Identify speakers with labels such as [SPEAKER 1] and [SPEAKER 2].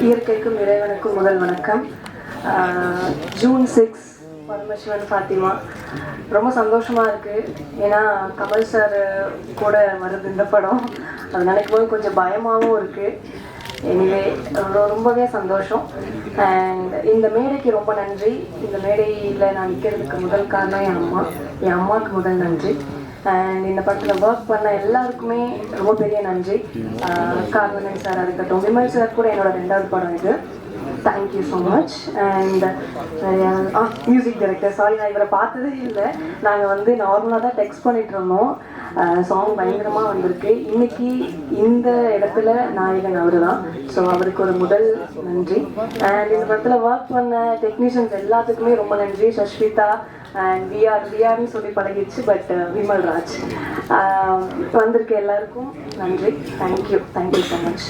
[SPEAKER 1] இயற்கைக்கும் இறைவனுக்கும் முதல் வணக்கம். ஜூன் 6 பரமசிவன் ஃபாத்திமா ரொம்ப சந்தோஷமாக இருக்குது. ஏன்னா கமல் சார் கூட வருது இந்த படம். அது நினைக்கும் போது கொஞ்சம் பயமாகவும் இருக்குது. எனிவே ரொம்பவே சந்தோஷம். அண்ட் இந்த மேடைக்கு ரொம்ப நன்றி. இந்த மேடையில் நான் நிற்கிறதுக்கு முதல் காரணம் என் அம்மாவுக்கு முதல் நன்றி. அண்ட் இந்த படத்தில் ஒர்க் பண்ண எல்லாருக்குமே ரொம்ப பெரிய நன்றி. கார்வனன் சாராக இருக்கட்டும், விமல் சார் கூட என்னோட 2வது படம் இது. Thank you so much. And music director, sorry நான் இவரை பார்த்ததே இல்லை. நாங்கள் நார்மலாக தான் டெக்ஸ்ட் பண்ணிட்டு இருந்தோம். சாங் பயங்கரமாக வந்திருக்கு. இன்னைக்கு இந்த இடத்துல நாயகன் அவர் தான். ஸோ அவருக்கு ஒரு முதல் நன்றி. அண்ட் இந்த படத்தில் ஒர்க் பண்ண டெக்னீஷியன்ஸ் எல்லாத்துக்குமே ரொம்ப நன்றி. சஷ்மிதா அண்ட் விஆர்னு சொல்லி பழகிடுச்சு, பட் விமல் ராஜ் வந்திருக்க எல்லாருக்கும் நன்றி. Thank you so much.